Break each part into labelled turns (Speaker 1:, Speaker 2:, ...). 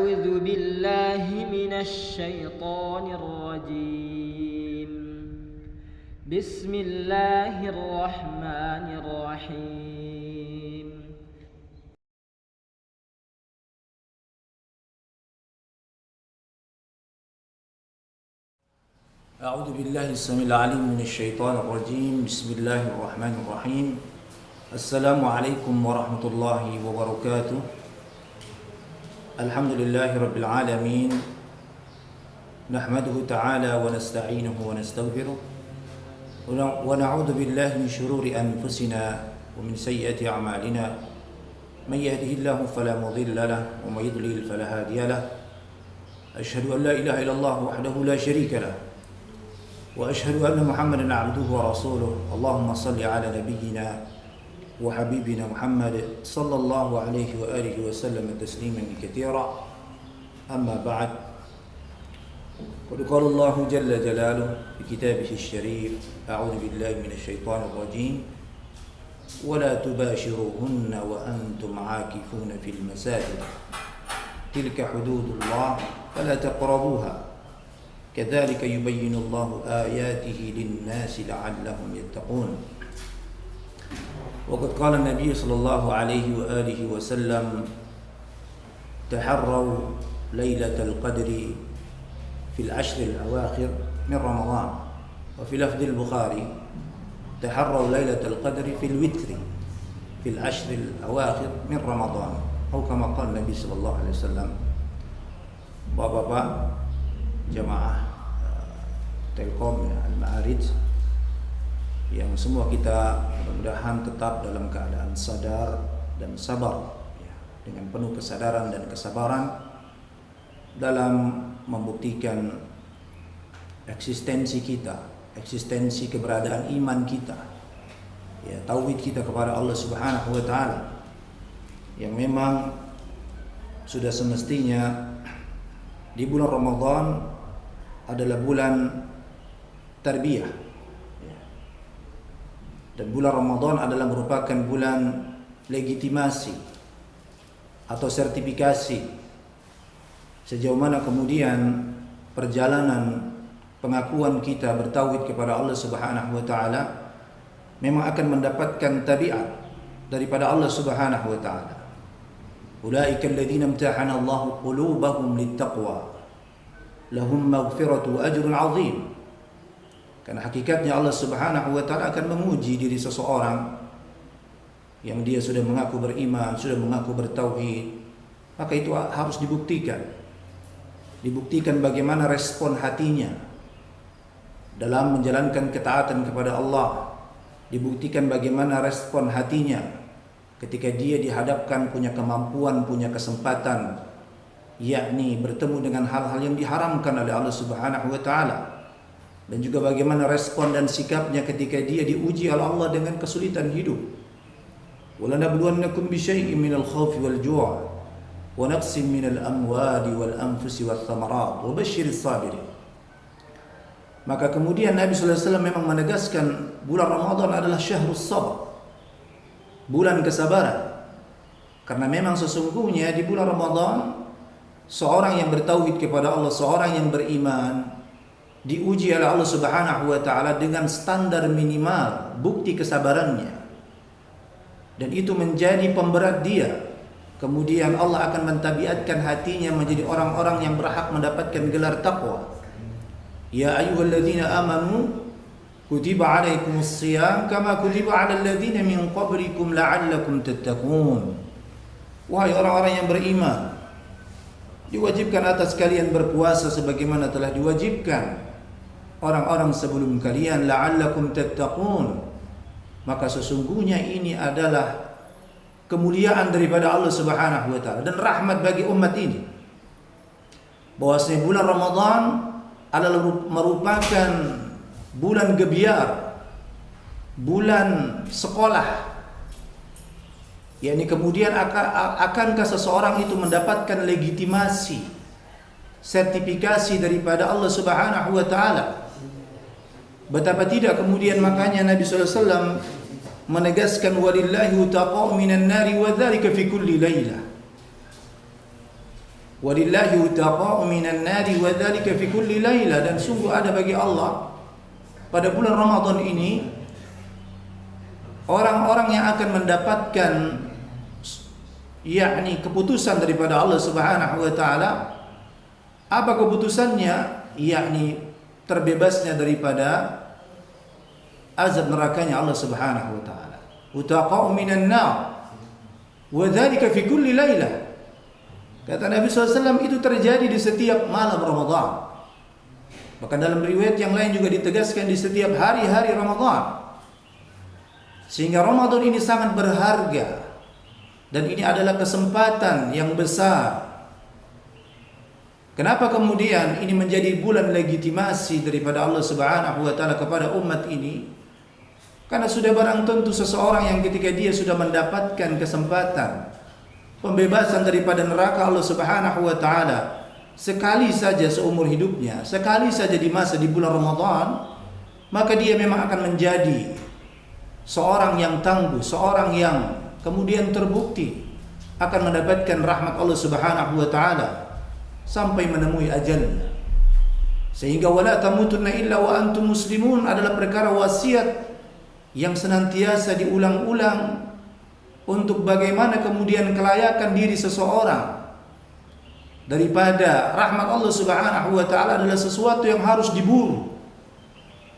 Speaker 1: أعوذ بالله من الشيطان الرجيم بسم الله الرحمن الرحيم
Speaker 2: أعوذ بالله السميع العليم من الشيطان الرجيم بسم الله الرحمن الرحيم السلام عليكم ورحمة الله وبركاته الحمد لله رب العالمين نحمده تعالى ونستعينه ونستغفره ونعوذ بالله من شرور أنفسنا ومن سيئات أعمالنا من يهده الله فلا مضل له ومن يضلل فلا هادي له أشهد أن لا إله إلا الله وحده لا شريك له وأشهد أن محمدا عبده ورسوله اللهم صل على نبينا وحبيبنا محمد صلى الله عليه وآله وسلم تسليما كثيرا أما بعد قد قال الله جل جلاله في كتابه الشريف أعوذ بالله من الشيطان الرجيم ولا تباشروهن وأنتم عاكفون في المساجد تلك حدود الله فلا تقربوها كذلك يبين الله آياته للناس لعلهم يتقون وقد قال النبي صلى الله عليه وآله وسلم تحروا ليلة القدر في العشر الأواخر من رمضان وفي لفظ البخاري تحروا ليلة القدر في الوتر في العشر الأواخر من رمضان أو كما قال النبي صلى الله عليه وسلم. Bapak-bapak jamaah Telkom Al-Ma'arij yang semua kita mudah-mudahan tetap dalam keadaan sadar dan sabar ya, dengan penuh kesadaran dan kesabaran dalam membuktikan eksistensi kita, eksistensi keberadaan iman kita, ya, tauhid kita kepada Allah Subhanahu wa taala yang memang sudah semestinya di bulan Ramadan adalah bulan tarbiyah ya. Dan bulan Ramadan adalah merupakan bulan legitimasi atau sertifikasi sejauh mana kemudian perjalanan pengakuan kita bertauhid kepada Allah Subhanahu wa taala memang akan mendapatkan tabiat daripada Allah Subhanahu wa taala. Ulaika alladziina imtahana Allahu qulubahum littaqwa lahum maghfiratu wa ajrun 'azim. Karena hakikatnya Allah Subhanahu wa taala akan menguji diri seseorang yang dia sudah mengaku beriman, sudah mengaku bertauhid, maka itu harus dibuktikan. Dibuktikan bagaimana respon hatinya dalam menjalankan ketaatan kepada Allah. Dibuktikan bagaimana respon hatinya ketika dia dihadapkan punya kemampuan, punya kesempatan, yakni bertemu dengan hal-hal yang diharamkan oleh Allah Subhanahu wa taala. Dan juga bagaimana respon dan sikapnya ketika dia diuji oleh Allah dengan kesulitan hidup. وَلَنَبْلُوَنَّكُمْ بِشَيْءٍ مِنَ الْخَوْفِ وَالْجُوعِ وَنَقْصٍ مِنَ الْأَمْوَالِ وَالْأَنْفُسِ وَالثَّمَرَاتِ وَبَشِّرِ الصَّابِرِينَ. Maka kemudian Nabi sallallahu alaihi wasallam memang menegaskan bulan Ramadan adalah syahrus sabr, bulan kesabaran. Karena memang sesungguhnya di bulan Ramadan seorang yang bertauhid kepada Allah, seorang yang beriman diuji oleh Allah Subhanahu wa taala dengan standar minimal bukti kesabarannya. Dan itu menjadi pemberat dia. Kemudian Allah akan mentabiatkan hatinya menjadi orang-orang yang berhak mendapatkan gelar taqwa. Ya ayyuhalladzina amanu kutiba alaikumus shiyam kama kutiba alal ladzina min qablikum la'allakum tattaqun. Wahai orang-orang yang beriman, diwajibkan atas kalian berpuasa sebagaimana telah diwajibkan orang-orang sebelum kalian la'allakum tattaqun. Maka sesungguhnya ini adalah kemuliaan daripada Allah Subhanahu wa taala dan rahmat bagi umat ini. Bahwasanya bulan Ramadan adalah merupakan bulan gebiar, bulan sekolah. yakni kemudian akankah seseorang itu mendapatkan legitimasi, sertifikasi daripada Allah Subhanahu wa taala? Betapa tidak kemudian makanya Nabi sallallahu alaihi wasallam menegaskan walillahi utaqa'u minan nari wa dzalika fi kulli lailah. Walillahi utaqa'u minan nari wa dzalika fi kulli laila, dan sungguh ada bagi Allah pada bulan Ramadan ini orang-orang yang akan mendapatkan yakni keputusan daripada Allah Subhanahu wa taala. Apa keputusannya? Yakni terbebasnya daripada azab nerakanya Allah Subhanahu wa taala. Utaqa'u minan nar wa dzalika fi kulli lailah. Kata Nabi SAW, itu terjadi di setiap malam Ramadan. Bahkan dalam riwayat yang lain juga ditegaskan di setiap hari-hari Ramadan. Sehingga Ramadan ini sangat berharga, dan ini adalah kesempatan yang besar. Kenapa kemudian ini menjadi bulan legitimasi daripada Allah Subhanahu wa taala kepada umat ini? Karena sudah barang tentu seseorang yang ketika dia sudah mendapatkan kesempatan pembebasan daripada neraka Allah Subhanahu wa taala sekali saja seumur hidupnya, sekali saja di masa di bulan Ramadan, maka dia memang akan menjadi seorang yang tangguh, seorang yang kemudian terbukti akan mendapatkan rahmat Allah Subhanahu wa taala sampai menemui ajalnya. Sehingga wala tamutunna illa wa antum muslimun adalah perkara wasiat yang senantiasa diulang-ulang untuk bagaimana kemudian kelayakan diri seseorang daripada rahmat Allah Subhanahu wa taala adalah sesuatu yang harus diburu,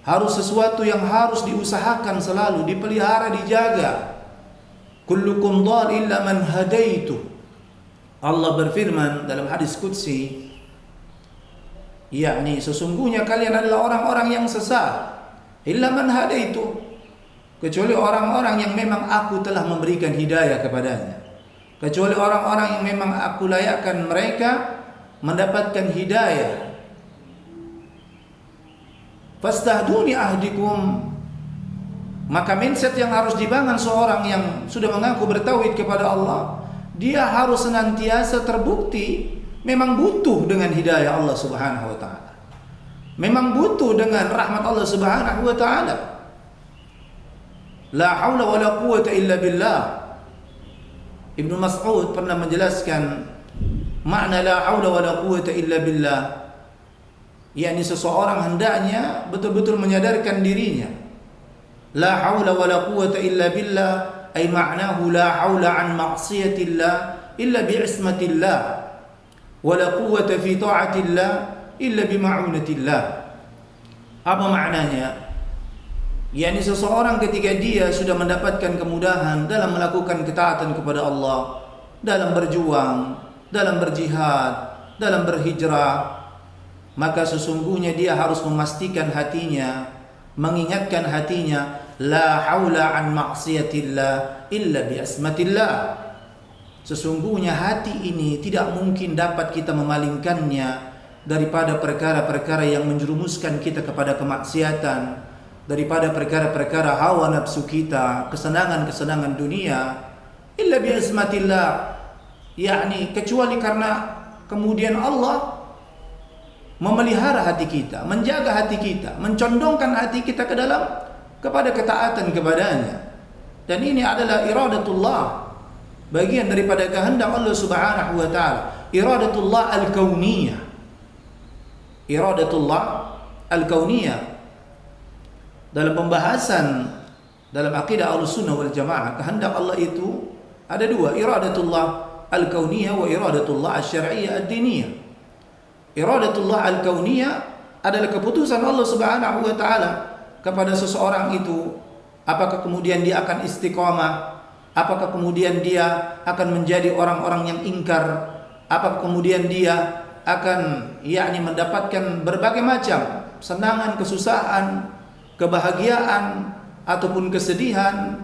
Speaker 2: harus sesuatu yang harus diusahakan selalu, dipelihara, dijaga. Kullukum dhal illa man hadaitu. Allah berfirman dalam hadis qudsi, yakni sesungguhnya kalian adalah orang-orang yang sesat, illa man hadaitu, kecuali orang-orang yang memang aku telah memberikan hidayah kepadanya, kecuali orang-orang yang memang aku layakkan mereka mendapatkan hidayah. Fastahduni ahdikum, maka mindset yang harus dibangun seorang yang sudah mengaku bertauhid kepada Allah, dia harus senantiasa terbukti memang butuh dengan hidayah Allah Subhanahu wa taala, memang butuh dengan rahmat Allah Subhanahu wa taala. La haula wa la quwwata illa billah. Ibnu Mas'ud pernah menjelaskan makna la haula wa la quwwata illa billah, yakni seseorang hendaknya betul-betul menyadarkan dirinya. La haula wa la quwwata illa billah ay ma'nahu la haula an ma'siyatillah illa bi'ismatillah wa la quwwata fi ta'atillah illa bima'unatillah. Apa maknanya? yakni seseorang ketika dia sudah mendapatkan kemudahan dalam melakukan ketaatan kepada Allah, dalam berjuang, dalam berjihad, dalam berhijrah, maka sesungguhnya dia harus memastikan hatinya, mengingatkan hatinya, la haula an ma'siyatillah illa bi asmatillah. Sesungguhnya hati ini tidak mungkin dapat kita memalingkannya daripada perkara-perkara yang menjerumuskan kita kepada kemaksiatan, daripada perkara-perkara hawa nafsu kita, kesenangan-kesenangan dunia, illa bi asmatillah, yakni kecuali karena kemudian Allah memelihara hati kita, menjaga hati kita, mencondongkan hati kita ke dalam kepada ketaatan kepadanya. Dan ini adalah iradatullah, bagian daripada kehendak Allah Subhanahu wa taala, iradatullah al-kauniyah. Iradatullah al-kauniyah. Dalam pembahasan dalam akidah Ahlussunnah wal Jamaah, kehendak Allah itu ada dua, iradatullah al-kauniyah wa iradatullah asy-syar'iyyah ad-diniyah. Iradatullah al-kauniyah adalah keputusan Allah Subhanahu wa taala kepada seseorang itu, apakah kemudian dia akan istiqamah, apakah kemudian dia akan menjadi orang-orang yang ingkar, apakah kemudian dia akan yakni mendapatkan berbagai macam senangan, kesusahan, kebahagiaan ataupun kesedihan,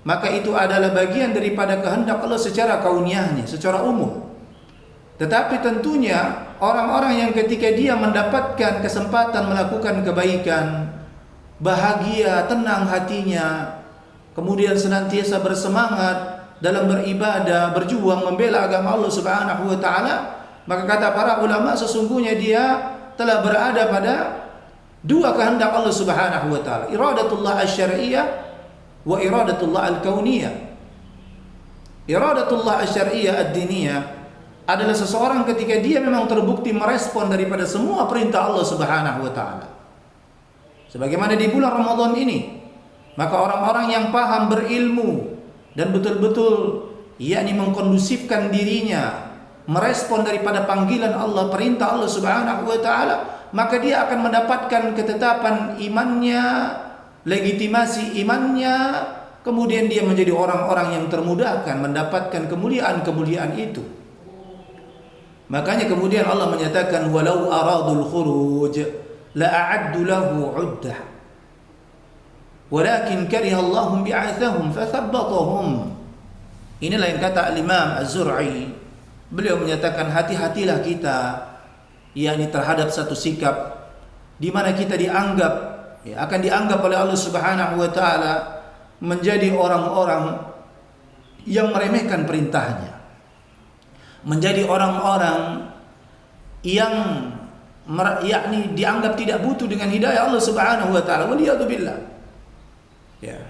Speaker 2: maka itu adalah bagian daripada kehendak Allah secara kauniyahnya, secara umum. Tetapi tentunya orang-orang yang ketika dia mendapatkan kesempatan melakukan kebaikan, bahagia, tenang hatinya, kemudian senantiasa bersemangat dalam beribadah, berjuang membela agama Allah Subhanahu wa taala, maka kata para ulama sesungguhnya dia telah berada pada dua kehendak Allah Subhanahu wa taala, iradatullah asy-syar'iyyah wa iradatullah al-kauniyah. Iradatullah asy-syar'iyyah ad-diniyah adalah seseorang ketika dia memang terbukti merespon daripada semua perintah Allah Subhanahu wa taala. Sebagaimana di bulan Ramadan ini, maka orang-orang yang paham, berilmu dan betul-betul yakni mengkondusifkan dirinya merespon daripada panggilan Allah, perintah Allah Subhanahu wa taala, maka dia akan mendapatkan ketetapan imannya, legitimasi imannya, kemudian dia menjadi orang-orang yang termudahkan mendapatkan kemuliaan-kemuliaan itu. Makanya kemudian Allah menyatakan walau aradul khuruj la a'addu lahu 'uddah walakin kariha Allahum bi'athahum fathabbatahum. Inilah yang kata Al-Imam Az-Zur'i. Beliau menyatakan hati-hatilah kita yakni terhadap satu sikap di mana kita dianggap akan dianggap oleh Allah Subhanahu wa taala menjadi orang-orang yang meremehkan perintahnya, menjadi orang-orang yang yakni dianggap tidak butuh dengan hidayah Allah Subhanahu wa taala. Waliyadzubillah. Ya.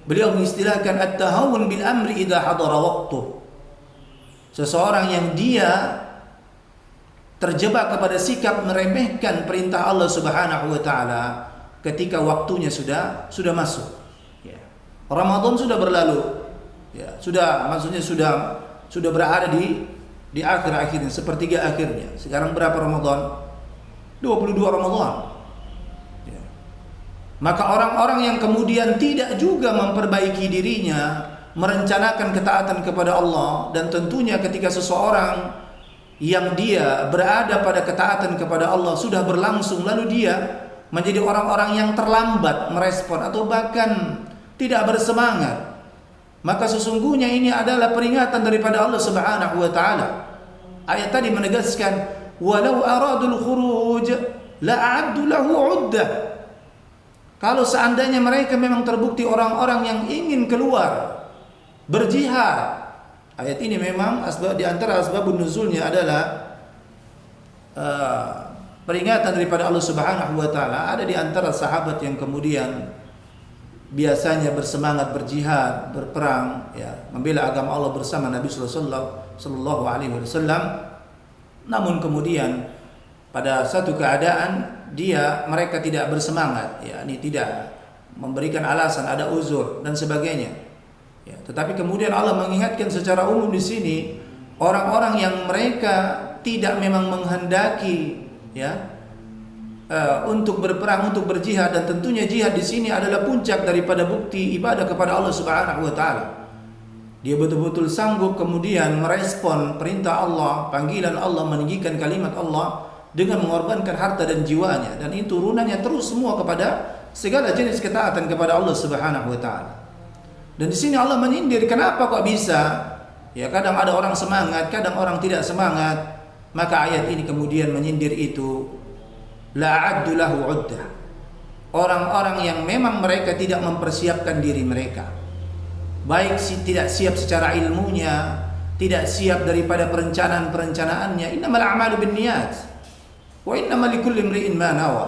Speaker 2: Beliau mengistilahkan at-tahawun bil amri idza hadara waqtuh. Seseorang yang dia terjebak kepada sikap meremehkan perintah Allah Subhanahu wa taala ketika waktunya sudah masuk. Ya. Ramadan sudah berlalu. Ya, maksudnya sudah berada di akhir-akhirnya, sepertiga akhirnya. Sekarang berapa Ramadan? 22 Ramadan. Ya. Maka orang-orang yang kemudian tidak juga memperbaiki dirinya, merencanakan ketaatan kepada Allah, dan tentunya ketika seseorang yang dia berada pada ketaatan kepada Allah sudah berlangsung, lalu dia menjadi orang-orang yang terlambat merespon atau bahkan tidak bersemangat, maka sesungguhnya ini adalah peringatan daripada Allah Subhanahu wa taala. Ayat tadi menegaskan walau aradul khuruj la a'addu lahu 'uddah. Kalau seandainya mereka memang terbukti orang-orang yang ingin keluar berjihad. Ayat ini memang di antara asbabun nuzulnya adalah peringatan daripada Allah Subhanahu wa taala. Ada di antara sahabat yang kemudian biasanya bersemangat berjihad, berperang, ya, membela agama Allah bersama Nabi sallallahu alaihi wasallam. Namun kemudian pada satu keadaan mereka tidak bersemangat, ya, ini tidak memberikan alasan, ada uzur dan sebagainya. Ya, tetapi kemudian Allah mengingatkan secara umum di sini orang-orang yang mereka tidak memang menghendaki, ya, untuk berperang, untuk berjihad, dan tentunya jihad di sini adalah puncak daripada bukti ibadah kepada Allah Subhanahu wa taala. Dia betul-betul sanggup kemudian merespon perintah Allah, panggilan Allah, meninggikan kalimat Allah dengan mengorbankan harta dan jiwanya, dan itu turunannya terus semua kepada segala jenis ketaatan kepada Allah Subhanahu wa taala. Dan di sini Allah menyindir, kenapa kok bisa? Ya, kadang ada orang semangat, kadang orang tidak semangat. Maka ayat ini kemudian menyindir itu. La'addu lahu 'uddah. Orang-orang yang memang mereka tidak mempersiapkan diri mereka, baik tidak siap secara ilmunya, tidak siap daripada perencanaannya. Innamal a'malu binniyat wa innamal likulli imri'in ma nawa.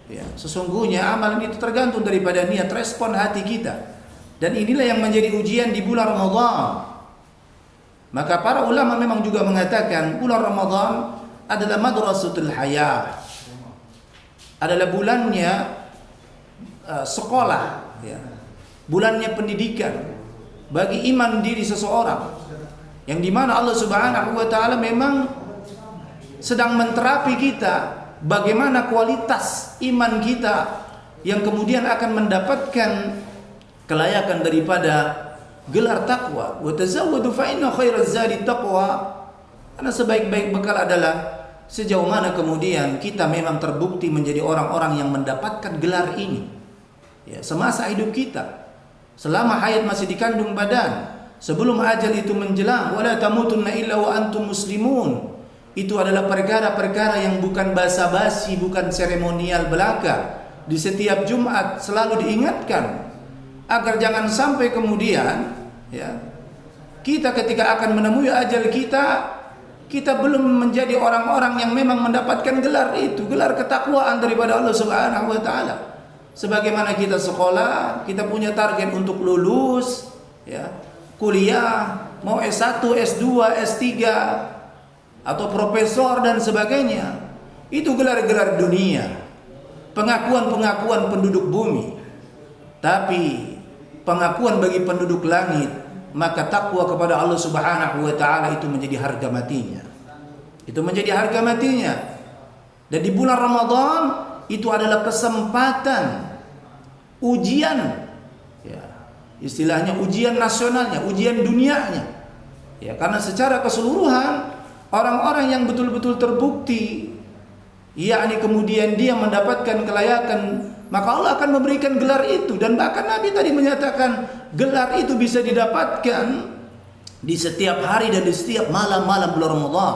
Speaker 2: Ya, sesungguhnya amalan itu tergantung daripada niat, respon hati kita. Dan inilah yang menjadi ujian di bulan Ramadan. Maka para ulama memang juga mengatakan bulan Ramadan adalah madrasatul hayah, adalah bulannya sekolah, ya, bulannya pendidikan bagi iman diri seseorang, yang dimana Allah Subhanahu wa taala memang sedang menterapi kita bagaimana kualitas iman kita yang kemudian akan mendapatkan kelayakan daripada gelar takwa. Wa tazawwadu fa inna khairaz zadi taqwa. Karena sebaik-baik bekal adalah sejauh mana kemudian kita memang terbukti menjadi orang-orang yang mendapatkan gelar ini, ya, semasa hidup kita, selama hayat masih dikandung badan, sebelum ajal itu menjelang. Wala tamutunna illa wa antum muslimun. Itu adalah perkara-perkara yang bukan basa-basi, bukan seremonial belaka. Di setiap Jumat selalu diingatkan agar jangan sampai kemudian, ya, kita ketika akan menemui ajal kita belum menjadi orang-orang yang memang mendapatkan gelar itu, gelar ketakwaan daripada Allah Subhanahu wa taala. Sebagaimana kita sekolah, kita punya target untuk lulus, ya, kuliah, mau S1, S2, S3 atau profesor dan sebagainya. Itu gelar-gelar dunia, pengakuan-pengakuan penduduk bumi. Tapi pengakuan bagi penduduk langit, maka takwa kepada Allah Subhanahu wa taala itu menjadi harga matinya. Itu menjadi harga matinya. Dan di bulan Ramadan itu adalah kesempatan ujian, ya, istilahnya ujian nasionalnya, ujian dunianya. Ya, karena secara keseluruhan orang-orang yang betul-betul terbukti, yakni kemudian dia mendapatkan kelayakan, maka Allah akan memberikan gelar itu. Dan bahkan Nabi tadi menyatakan gelar itu bisa didapatkan di setiap hari dan di setiap malam-malam bulan Ramadan.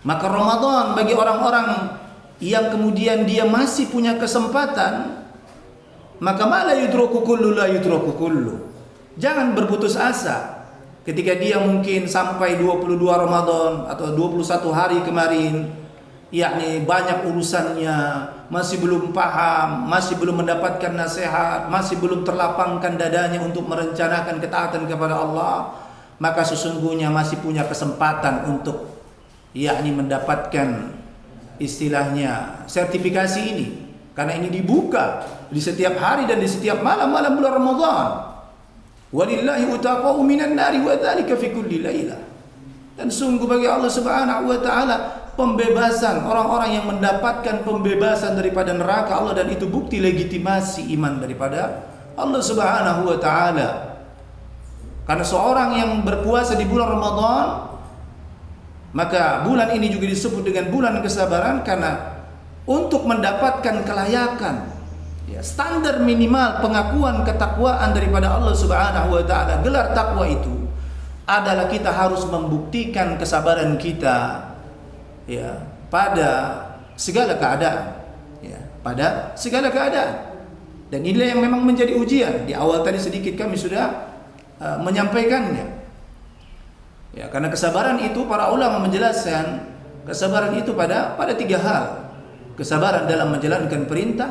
Speaker 2: Maka Ramadan bagi orang-orang yang kemudian dia masih punya kesempatan, maka ma la yudraku kullu la yudraku kullu. Jangan berputus asa ketika dia mungkin sampai 22 Ramadan atau 21 hari kemarin, yakni banyak urusannya, masih belum paham, masih belum mendapatkan nasihat, masih belum terlapangkan dadanya untuk merencanakan ketaatan kepada Allah, maka sesungguhnya masih punya kesempatan untuk yakni mendapatkan istilahnya sertifikasi ini. Karena ini dibuka di setiap hari dan di setiap malam-malam bulan Ramadan. Walillahi utaqa'u minan nari wa dzalika fi kulli lailah. Dan sungguh bagi Allah Subhanahu wa taala pembebasan, orang-orang yang mendapatkan pembebasan daripada neraka Allah, dan itu bukti legitimasi iman daripada Allah Subhanahu wa taala. Karena seorang yang berpuasa di bulan Ramadan, maka bulan ini juga disebut dengan bulan kesabaran, karena untuk mendapatkan kelayakan, ya, standar minimal pengakuan ketakwaan daripada Allah Subhanahu wa taala, gelar takwa itu adalah kita harus membuktikan kesabaran kita, ya, pada segala keadaan, ya, pada segala keadaan. Dan inilah yang memang menjadi ujian. Di awal tadi sedikit kami sudah menyampaikannya. Ya, karena kesabaran itu para ulama menjelaskan kesabaran itu pada 3 hal. Kesabaran dalam menjalankan perintah,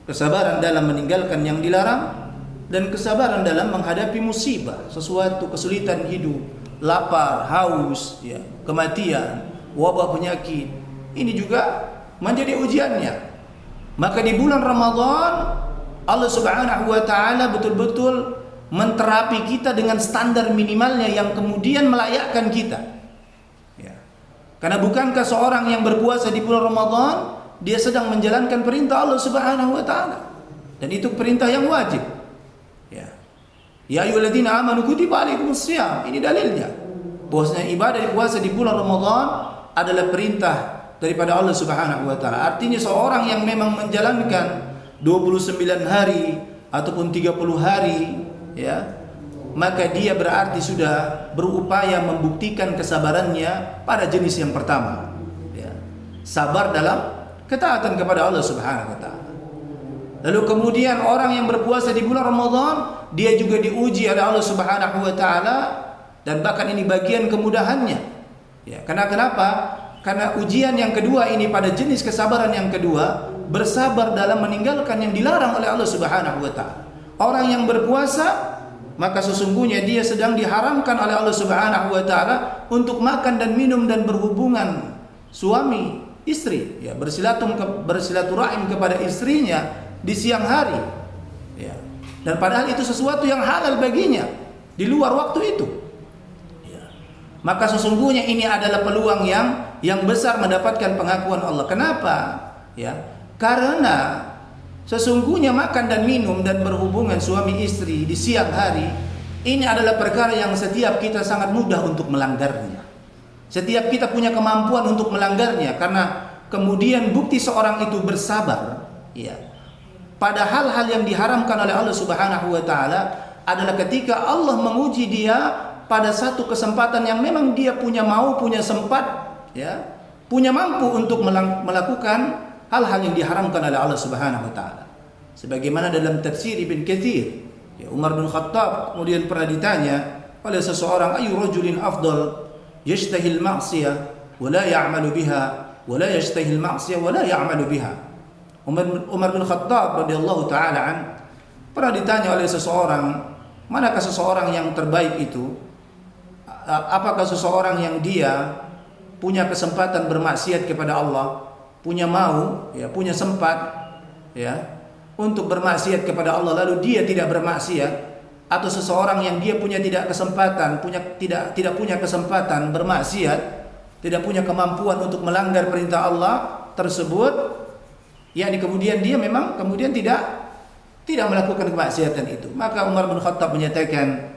Speaker 2: kesabaran dalam meninggalkan yang dilarang, dan kesabaran dalam menghadapi musibah, sesuatu kesulitan hidup, lapar, haus, ya, kematian, wabah penyakit. Ini juga menjadi ujiannya. Maka di bulan Ramadan Allah Subhanahu wa taala betul-betul menterapi kita dengan standar minimalnya yang kemudian melayakkan kita, ya. Karena bukankah seorang yang berpuasa di bulan Ramadan dia sedang menjalankan perintah Allah Subhanahu wa taala, dan itu perintah yang wajib, ya. Ya ayyuhalladzina amanu kutiba alaikumusshiyam. Ini dalilnya bahwasanya ibadah puasa di bulan Ramadan adalah perintah daripada Allah Subhanahu wa taala. Artinya seorang yang memang menjalankan 29 hari ataupun 30 hari, ya, maka dia berarti sudah berupaya membuktikan kesabarannya pada jenis yang pertama, ya, sabar dalam ketaatan kepada Allah Subhanahu wa taala. Lalu kemudian orang yang berpuasa di bulan Ramadan, dia juga diuji oleh Allah Subhanahu wa taala, dan bahkan ini bagian kemudahannya, ya. Karena kenapa? Karena ujian yang kedua ini pada jenis kesabaran yang kedua, bersabar dalam meninggalkan yang dilarang oleh Allah Subhanahu wa taala. Orang yang berpuasa, maka sesungguhnya dia sedang diharamkan oleh Allah Subhanahu wa taala untuk makan dan minum dan berhubungan suami istri, ya, bersilaturahim kepada istrinya di siang hari, ya. Dan padahal itu sesuatu yang halal baginya di luar waktu itu, ya. Maka sesungguhnya ini adalah peluang yang besar mendapatkan pengakuan Allah. Kenapa? Ya, karena sesungguhnya makan dan minum dan berhubungan suami istri di siang hari ini adalah perkara yang setiap kita sangat mudah untuk melanggarnya. Setiap kita punya kemampuan untuk melanggarnya, karena kemudian bukti seorang itu bersabar, ya, pada hal-hal yang diharamkan oleh Allah Subhanahu wa taala adalah ketika Allah menguji dia pada satu kesempatan yang memang dia punya sempat, ya, punya mampu untuk melakukan hal-hal yang diharamkan oleh Allah Subhanahu wa taala. Sebagaimana dalam tafsir Ibn Katsir, ya, Umar bin Khattab kemudian pernah ditanya oleh seseorang, ayu rajulin afdal yashtahil ma'siyah wa la ya'malu biha wa la yashtahil ma'siyah wa la ya'malu biha. Umar bin Khattab radhiyallahu taala pernah ditanya oleh seseorang, manakah seseorang yang terbaik itu, apakah seseorang yang dia punya kesempatan bermaksiat kepada Allah, punya punya sempat untuk bermaksiat kepada Allah lalu dia tidak bermaksiat, atau seseorang yang dia punya tidak punya kesempatan bermaksiat, tidak punya kemampuan untuk melanggar perintah Allah tersebut, kemudian dia memang tidak melakukan kemaksiatan itu. Maka Umar bin Khattab menyatakan,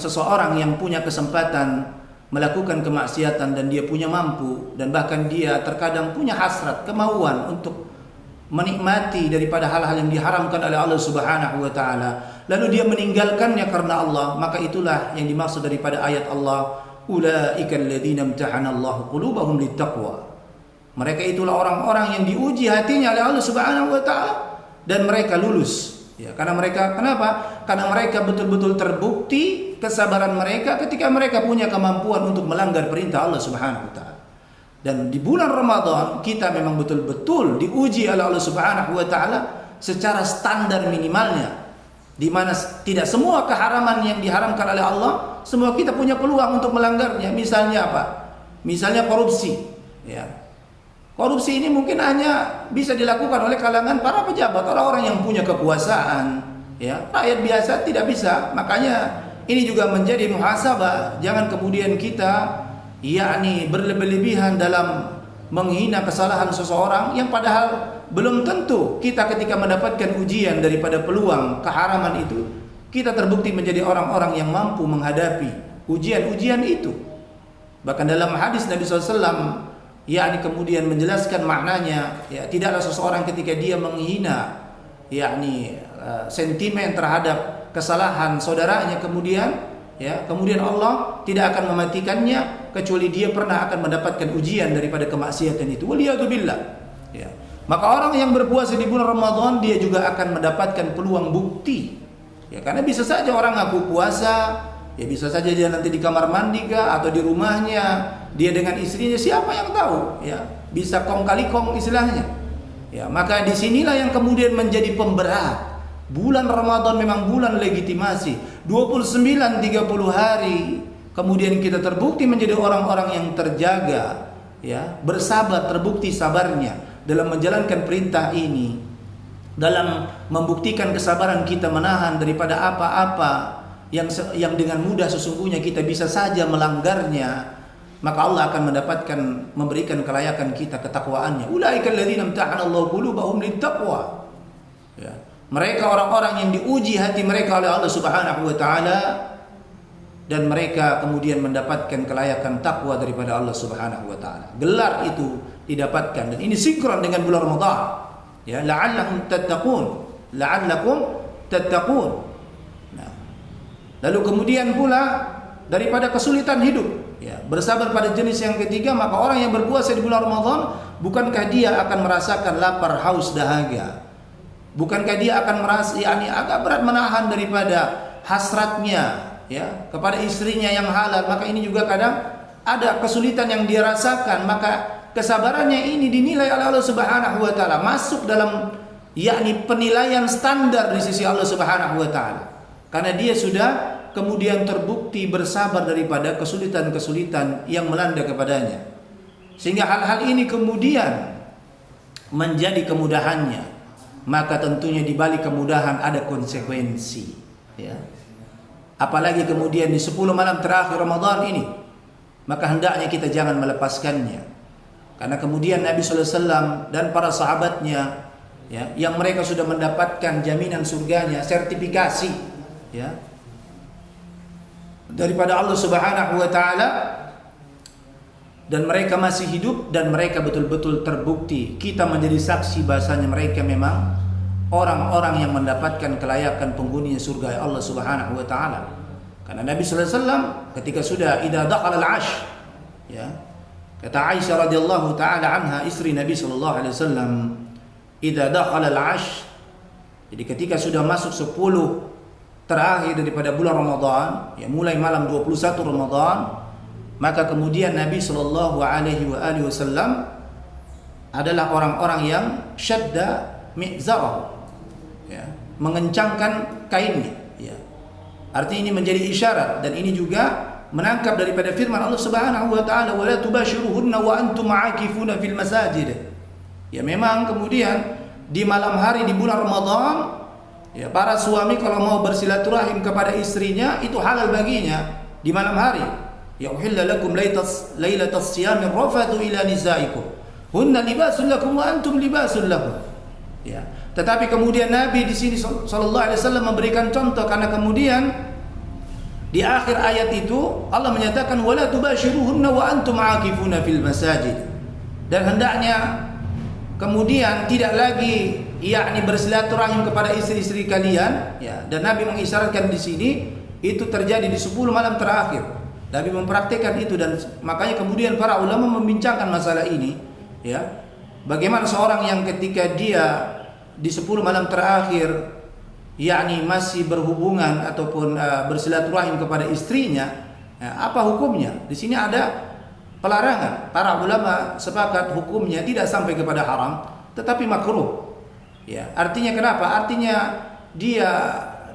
Speaker 2: seseorang yang punya kesempatan melakukan kemaksiatan dan dia punya mampu, dan bahkan dia terkadang punya hasrat, kemauan untuk menikmati daripada hal-hal yang diharamkan oleh Allah Subhanahu wa taala, lalu dia meninggalkannya karena Allah, maka itulah yang dimaksud daripada ayat Allah, ulaika alladzina imtahanallahu qulubahum littaqwa. Mereka itulah orang-orang yang diuji hatinya oleh Allah Subhanahu wa taala dan mereka lulus. Karena mereka, kenapa? Karena mereka betul-betul terbukti kesabaran mereka ketika mereka punya kemampuan untuk melanggar perintah Allah Subhanahu wa taala. Dan di bulan Ramadan kita memang betul-betul diuji oleh Allah Subhanahu wa taala secara standar minimalnya, di mana tidak semua keharaman yang diharamkan oleh Allah semua kita punya peluang untuk melanggarnya. Misalnya apa? Misalnya korupsi. Korupsi ini mungkin hanya bisa dilakukan oleh kalangan para pejabat, orang-orang yang punya kekuasaan. Rakyat biasa tidak bisa. Makanya ini juga menjadi muhasabah. Jangan kemudian kita berlebih-lebihan dalam menghina kesalahan seseorang yang padahal belum tentu kita ketika mendapatkan ujian daripada peluang keharaman itu, kita terbukti menjadi orang-orang yang mampu menghadapi ujian-ujian itu. Bahkan dalam hadis Nabi SAW kemudian menjelaskan maknanya, tidaklah seseorang ketika dia menghina sentimen terhadap kesalahan saudaranya kemudian Allah tidak akan mematikannya kecuali dia pernah akan mendapatkan ujian daripada kemaksiatan itu. Waliyadzubillah. Maka orang yang berpuasa di bulan Ramadan dia juga akan mendapatkan peluang bukti. Karena bisa saja orang ngaku puasa, bisa saja dia nanti di kamar mandi kah atau di rumahnya, dia dengan istrinya, siapa yang tahu? Bisa kong kali kong istilahnya. Maka disinilah yang kemudian menjadi pemberat. Bulan Ramadan memang bulan legitimasi, 29-30 hari. Kemudian kita terbukti menjadi orang-orang yang terjaga, bersabar, terbukti sabarnya dalam menjalankan perintah ini, dalam membuktikan kesabaran kita menahan daripada apa-apa yang dengan mudah sesungguhnya kita bisa saja melanggarnya. Maka Allah akan memberikan kelayakan kita ketakwaannya. Ulaika alladzina imtahanallahu qulubahum littaqwa. Mereka orang-orang yang diuji hati mereka oleh Allah Subhanahu wa taala dan mereka kemudian mendapatkan kelayakan takwa daripada Allah Subhanahu wa taala. Gelar itu didapatkan dan ini sinkron dengan bulan Ramadan. La'allakum tattaqun. Lalu kemudian pula daripada kesulitan hidup, bersabar pada jenis yang ketiga, maka orang yang berpuasa di bulan Ramadan, bukankah dia akan merasakan lapar, haus, dahaga? Bukankah dia akan merasa agak berat menahan daripada hasratnya kepada istrinya yang halal? Maka ini juga kadang ada kesulitan yang dia rasakan, maka kesabarannya ini dinilai oleh Allah Subhanahu wa taala masuk dalam penilaian standar di sisi Allah Subhanahu wa taala. Karena dia sudah kemudian terbukti bersabar daripada kesulitan-kesulitan yang melanda kepadanya. Sehingga hal-hal ini kemudian menjadi kemudahannya. Maka tentunya di balik kemudahan ada konsekuensi. Apalagi kemudian di 10 malam terakhir Ramadan ini, maka hendaknya kita jangan melepaskannya. Karena kemudian Nabi SAW dan para sahabatnya yang mereka sudah mendapatkan jaminan surganya, sertifikasi daripada Allah Subhanahu wa taala, dan mereka masih hidup dan mereka betul-betul terbukti, kita menjadi saksi bahasanya mereka memang orang-orang yang mendapatkan kelayakan penghuni surga Allah Subhanahu wa taala. Karena Nabi sallallahu alaihi wasallam ketika sudah idza dakhala al-'ashr, kata Aisyah radhiyallahu taala anha, istri Nabi sallallahu alaihi wasallam, idza dakhala al-'ashr, jadi ketika sudah masuk 10 terakhir daripada bulan Ramadan, mulai malam 21 Ramadan, maka kemudian Nabi sallallahu alaihi wasallam adalah orang-orang yang syadda mi'zarahu, mengencangkan kainnya, Artinya ini menjadi isyarat, dan ini juga menangkap daripada firman Allah Subhanahu wa taala, "Wala tubashiruhunna wa antum aakifuna fil masajid." Ya, memang kemudian di malam hari di bulan Ramadan, ya, para suami kalau mau bersilaturahim kepada istrinya itu halal baginya di malam hari. Ya, uhilla lakum lailatas siyamir rafathu ila nisaikum hunna libasun lakum wa antum libasun lahum. Ya, tetapi kemudian Nabi di sini sallallahu alaihi wasallam memberikan contoh, karena kemudian di akhir ayat itu Allah menyatakan wala tubashiruhunna wa antum aakifuna fil masajid. Dan hendaknya kemudian tidak lagi yakni bersilaturahim kepada istri-istri kalian, ya. Dan Nabi mengisyaratkan di sini itu terjadi di 10 malam terakhir. Nabi mempraktikkan itu, dan makanya kemudian para ulama membincangkan masalah ini, ya. Bagaimana seorang yang ketika dia di 10 malam terakhir yakni masih berhubungan ataupun bersilaturahim kepada istrinya, apa hukumnya? Di sini ada pelarangan. Para ulama sepakat hukumnya tidak sampai kepada haram, tetapi makruh. Ya, artinya kenapa? Artinya dia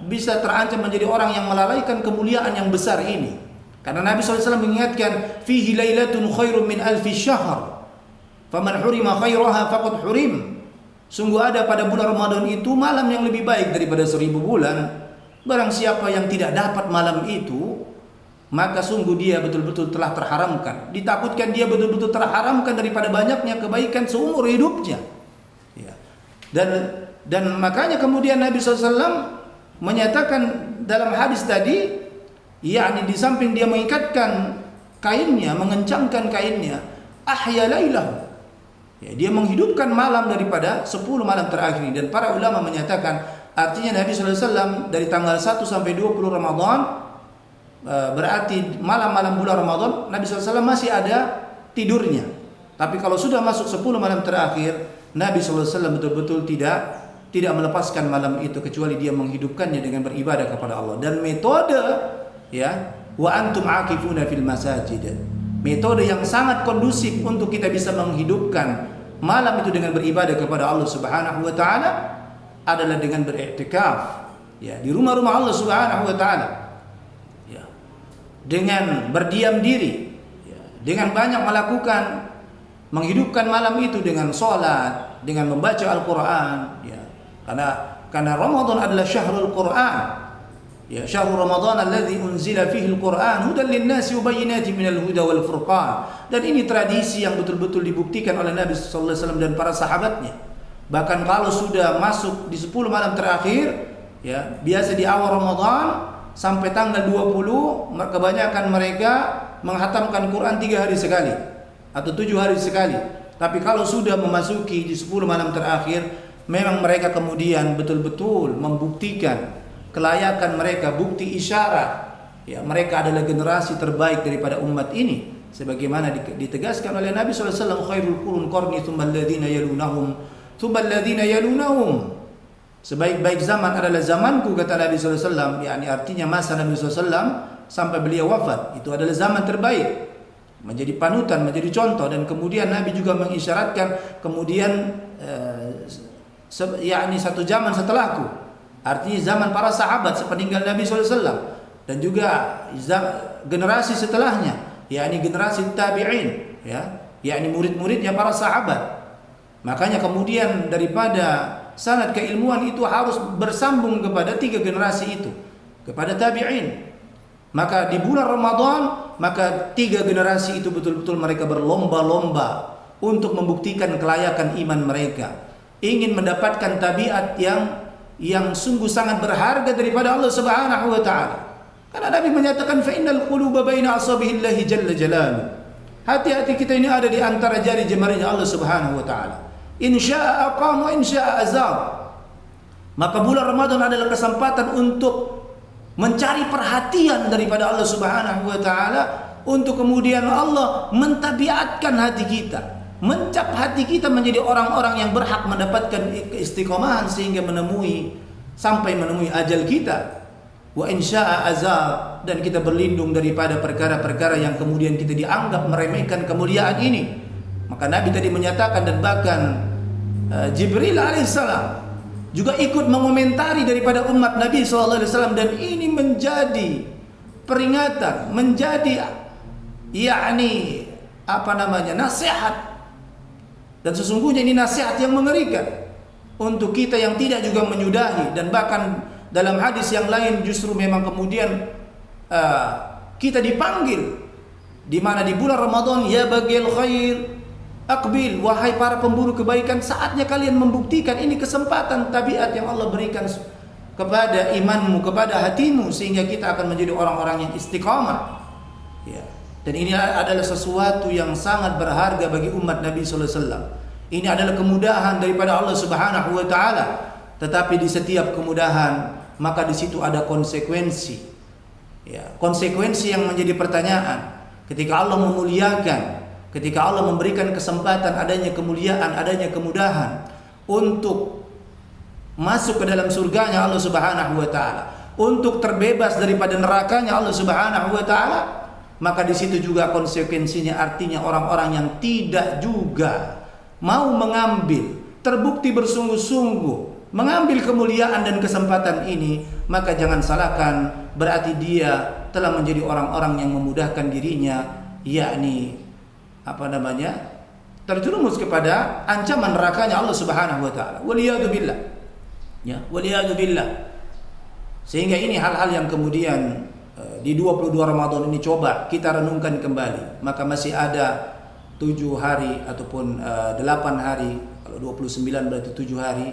Speaker 2: bisa terancam menjadi orang yang melalaikan kemuliaan yang besar ini. Karena Nabi SAW mengingatkan, fihi lailatun khairum min alfi syahr, faman hurima khairaha faqad hurim. Sungguh ada pada bulan Ramadan itu malam yang lebih baik daripada 1000 bulan. Barang siapa yang tidak dapat malam itu, maka sungguh dia betul-betul telah terharamkan. Ditakutkan dia betul-betul terharamkan daripada banyaknya kebaikan seumur hidupnya. Ya. Dan makanya kemudian Nabi SAW menyatakan dalam hadis tadi, yakni di samping dia mengikatkan kainnya, mengencangkan kainnya, ahya lailahu. Ya, dia menghidupkan malam daripada 10 malam terakhir ini. Dan para ulama menyatakan artinya Nabi SAW dari tanggal 1 sampai 20 Ramadan, berarti malam-malam bulan Ramadan Nabi SAW masih ada tidurnya. Tapi kalau sudah masuk 10 malam terakhir, Nabi SAW betul-betul tidak melepaskan malam itu, kecuali dia menghidupkannya dengan beribadah kepada Allah. Dan metode, ya, wa antum aakifuna fil masajid, metode yang sangat kondusif untuk kita bisa menghidupkan malam itu dengan beribadah kepada Allah Subhanahu wa taala adalah dengan beriktikaf, ya, di rumah-rumah Allah Subhanahu wa taala. Ya. Dengan berdiam diri, ya, dengan banyak melakukan menghidupkan malam itu dengan salat, dengan membaca Al-Qur'an, ya. Karena Ramadan adalah syahrul Qur'an. Ya, syahrul Ramadan alladzi unzila fihi al-Qur'an hudan lin-nasi wa bayyinatin minal huda wal furqan. Dan ini tradisi yang betul-betul dibuktikan oleh Nabi sallallahu alaihi wasallam dan para sahabatnya. Bahkan kalau sudah masuk di 10 malam terakhir, ya, biasa di awal Ramadan sampai tanggal 20, kebanyakan mereka menghatamkan Quran 3 hari sekali atau 7 hari sekali. Tapi kalau sudah memasuki di 10 malam terakhir, memang mereka kemudian betul-betul membuktikan kelayakan mereka, bukti isyarat, ya, mereka adalah generasi terbaik daripada umat ini, sebagaimana ditegaskan oleh Nabi SAW, khairul qurun qarni tsumma alladziina yalunahum tsumma alladziina yalunahum. Sebaik-baik zaman adalah zamanku, kata Nabi SAW, yakni artinya masa Nabi SAW sampai beliau wafat, itu adalah zaman terbaik, menjadi panutan, menjadi contoh. Dan kemudian Nabi juga mengisyaratkan kemudian yakni satu zaman setelahku, artinya zaman para sahabat sepeninggal Nabi SAW, dan juga generasi setelahnya, yakni generasi tabi'in, ya, yakni murid-muridnya para sahabat. Makanya kemudian daripada sanad keilmuan itu harus bersambung kepada 3 generasi itu, kepada tabi'in. Maka di bulan Ramadan, maka 3 generasi itu betul-betul mereka berlomba-lomba untuk membuktikan kelayakan iman mereka, ingin mendapatkan tabiat yang sungguh sangat berharga daripada Allah Subhanahu wa taala. Karena Nabi menyatakan fa innal quluba baina asabihillahi jalla jalaluhu. Hati-hati kita ini ada di antara jari jemarinya Allah Subhanahu wa taala. In syaa'a aqam wa in syaa'a azab. Maka bulan Ramadan adalah kesempatan untuk mencari perhatian daripada Allah Subhanahu wa taala, untuk kemudian Allah mentabiatkan hati kita, mencap hati kita menjadi orang-orang yang berhak mendapatkan keistiqomahan sehingga sampai menemui ajal kita. Wa insya'a azab, dan kita berlindung daripada perkara-perkara yang kemudian kita dianggap meremehkan kemuliaan ini. Maka Nabi tadi menyatakan, dan bahkan Jibril alaihissalam juga ikut mengomentari daripada umat Nabi SAW, dan ini menjadi peringatan, menjadi nasihat. Dan sesungguhnya ini nasihat yang mengerikan untuk kita yang tidak juga menyudahi, dan bahkan dalam hadis yang lain justru memang kemudian kita dipanggil di mana di bulan Ramadan, ya bagil khair aqbil, wahai para pemburu kebaikan, saatnya kalian membuktikan. Ini kesempatan tabiat yang Allah berikan kepada imanmu, kepada hatimu, sehingga kita akan menjadi orang-orang yang istiqamah. Ya. Dan ini adalah sesuatu yang sangat berharga bagi umat Nabi sallallahu alaihi wasallam. Ini adalah kemudahan daripada Allah Subhanahu wa taala. Tetapi di setiap kemudahan, maka di situ ada konsekuensi. Ya, konsekuensi yang menjadi pertanyaan. Ketika Allah memuliakan, ketika Allah memberikan kesempatan, adanya kemuliaan, adanya kemudahan untuk masuk ke dalam surganya Allah Subhanahu wa taala, untuk terbebas daripada nerakanya Allah Subhanahu wa taala, maka di situ juga konsekuensinya, artinya orang-orang yang tidak juga mau mengambil, terbukti bersungguh-sungguh mengambil kemuliaan dan kesempatan ini, maka jangan salahkan, berarti dia telah menjadi orang-orang yang memudahkan dirinya, yakni terjerumus kepada ancaman nerakanya Allah Subhanahu wa taala. Waliyadu billah. Ya, waliyadu billah. Sehingga ini hal-hal yang kemudian di 22 Ramadan ini coba kita renungkan kembali. Maka masih ada 7 hari ataupun 8 hari. Kalau 29 berarti 7 hari.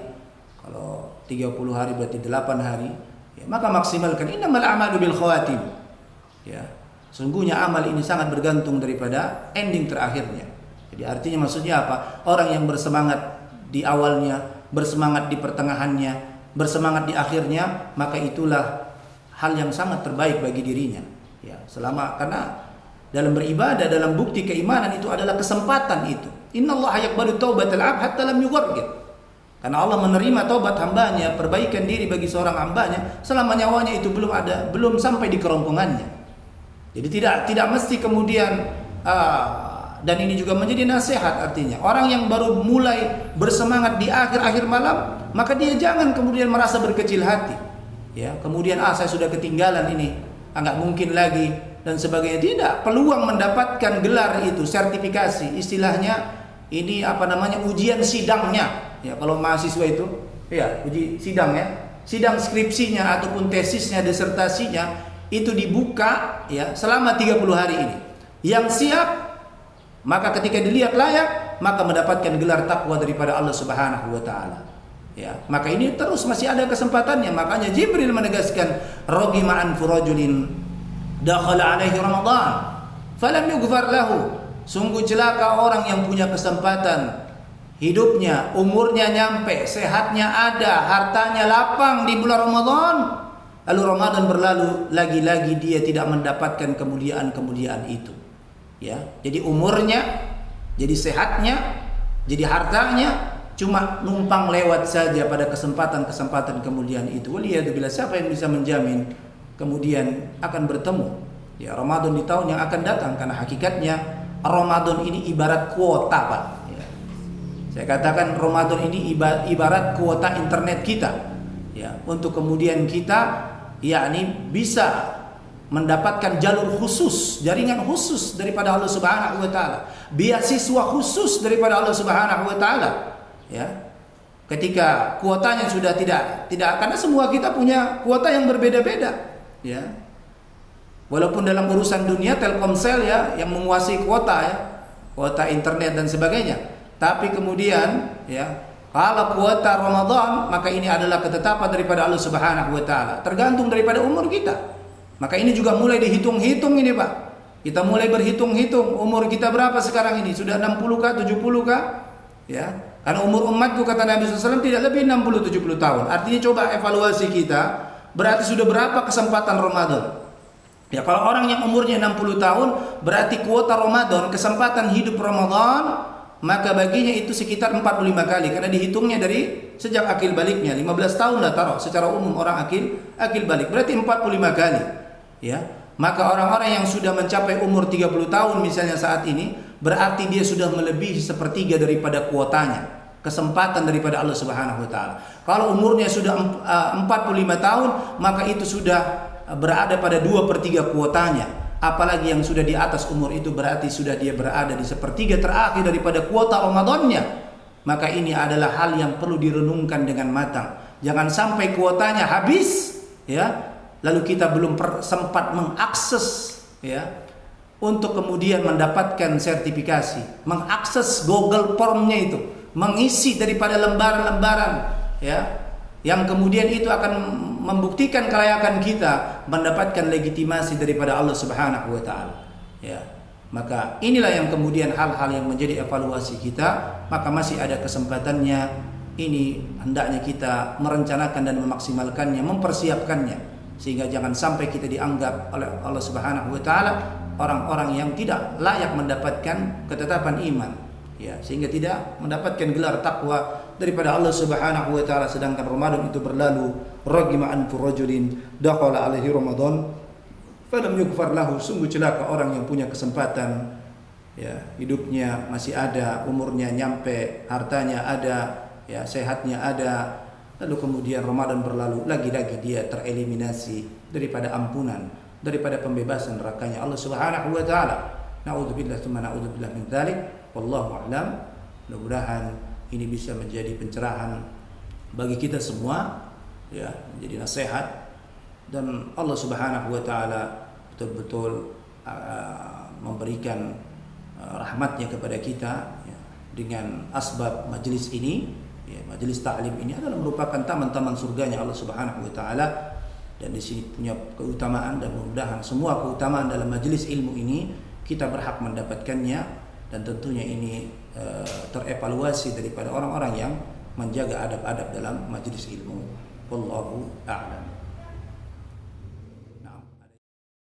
Speaker 2: Kalau 30 hari berarti 8 hari. Ya, maka maksimalkan. Innamal a'malu bil khawatim. Ya. Sungguhnya amal ini sangat bergantung daripada ending terakhirnya. Jadi artinya maksudnya apa? Orang yang bersemangat di awalnya, bersemangat di pertengahannya, bersemangat di akhirnya, maka itulah hal yang sangat terbaik bagi dirinya. Ya, karena dalam beribadah, dalam bukti keimanan itu adalah kesempatan itu. Innallaha yaqbalu taubatal 'abd hatta lam yughargir. Karena Allah menerima taubat hambanya, perbaikan diri bagi seorang hambanya selama nyawanya itu belum sampai di kerongkongannya. Jadi tidak mesti kemudian dan ini juga menjadi nasihat, artinya orang yang baru mulai bersemangat di akhir-akhir malam, maka dia jangan kemudian merasa berkecil hati. Ya, kemudian saya sudah ketinggalan ini, nggak mungkin lagi dan sebagainya. Tidak, peluang mendapatkan gelar itu, sertifikasi, istilahnya ini ujian sidangnya. Ya, kalau mahasiswa itu, ya uji sidang ya, sidang skripsinya ataupun tesisnya, disertasinya itu dibuka ya selama 30 hari ini. Yang siap, maka ketika dilihat layak, maka mendapatkan gelar takwa daripada Allah Subhanahu wa taala. Ya, maka ini terus masih ada kesempatannya. Makanya Jibril menegaskan, ragima an furajulin dakhala alaihi Ramadan falam yughfar lahu. Sungguh celaka orang yang punya kesempatan hidupnya, umurnya nyampe, sehatnya ada, hartanya lapang di bulan Ramadan, lalu Ramadan berlalu, lagi-lagi dia tidak mendapatkan kemuliaan-kemuliaan itu. Ya, jadi umurnya, jadi sehatnya, jadi hartanya cuma numpang lewat saja pada kesempatan-kesempatan kemuliaan itu. Waliyadzubillah, siapa yang bisa menjamin kemudian akan bertemu ya Ramadan di tahun yang akan datang? Karena hakikatnya Ramadan ini ibarat kuota, Pak. Ya. Saya katakan Ramadan ini ibarat kuota internet kita. Ya, untuk kemudian kita yakni bisa mendapatkan jalur khusus, jaringan khusus daripada Allah Subhanahu wa taala, beasiswa khusus daripada Allah Subhanahu wa taala. Ya. Ketika kuotanya sudah tidak karena semua kita punya kuota yang berbeda-beda, ya. Walaupun dalam urusan dunia Telkomsel ya yang menguasai kuota ya, kuota internet dan sebagainya. Tapi kemudian ya, kalau kuota Ramadan, maka ini adalah ketetapan daripada Allah Subhanahu wa taala, tergantung daripada umur kita. Maka ini juga mulai dihitung-hitung ini, Pak. Kita mulai berhitung-hitung umur kita berapa sekarang ini? Sudah 60 kah, 70 kah? Ya. Karena umur umatku kata Nabi SAW tidak lebih 60-70 tahun. Artinya coba evaluasi kita, berarti sudah berapa kesempatan Ramadan? Ya, kalau orang yang umurnya 60 tahun, berarti kuota Ramadan, kesempatan hidup Ramadan, maka baginya itu sekitar 45 kali. Karena dihitungnya dari sejak akil baliknya, 15 tahun lah taruh secara umum orang akil balik. Berarti 45 kali. Ya, maka orang-orang yang sudah mencapai umur 30 tahun misalnya saat ini, berarti dia sudah melebihi sepertiga daripada kuotanya. kesempatan daripada Allah Subhanahu wa taala. Kalau umurnya sudah 45 tahun, maka itu sudah berada pada 2/3 kuotanya. Apalagi yang sudah di atas umur itu berarti sudah dia berada di 1/3 terakhir daripada kuota Ramadannya. Maka ini adalah hal yang perlu direnungkan dengan matang. Jangan sampai kuotanya habis, ya, lalu kita belum sempat mengakses, ya, untuk kemudian mendapatkan sertifikasi, mengakses Google Form-nya itu, mengisi daripada lembaran-lembaran, ya, yang kemudian itu akan membuktikan kelayakan kita mendapatkan legitimasi daripada Allah Subhanahu wa taala. Ya. Maka inilah yang kemudian hal-hal yang menjadi evaluasi kita, maka masih ada kesempatannya. Ini hendaknya kita merencanakan dan memaksimalkannya, mempersiapkannya, sehingga jangan sampai kita dianggap oleh Allah Subhanahu wa taala orang-orang yang tidak layak mendapatkan ketetapan iman, ya, sehingga tidak mendapatkan gelar takwa daripada Allah Subhanahu wa taala, sedangkan Ramadan itu berlalu. Ragima anfu rajulin dakhala alaihi Ramadan falam yughfar lahu. Sungguh celaka orang yang punya kesempatan, ya, hidupnya masih ada, umurnya nyampe, hartanya ada, ya, sehatnya ada, lalu kemudian Ramadan berlalu, lagi-lagi dia tereliminasi daripada ampunan, daripada pembebasan nerakanya Allah Subhanahu wa taala. Naudzubillah tsumma naudzubillah min dzalik. Wallahu a'lam. Mudah-mudahan ini bisa menjadi pencerahan bagi kita semua, ya, menjadi nasihat, dan Allah Subhanahu wa taala betul-betul memberikan rahmatnya kepada kita, ya, dengan asbab majelis ini, ya, majelis ta'lim ini adalah merupakan taman-taman surganya Allah Subhanahu wa taala, dan di sini punya keutamaan, dan mudah-mudahan semua keutamaan dalam majelis ilmu ini kita berhak mendapatkannya, dan tentunya ini terevaluasi daripada orang-orang yang menjaga adab-adab dalam majelis ilmu. Wallahu a'lam.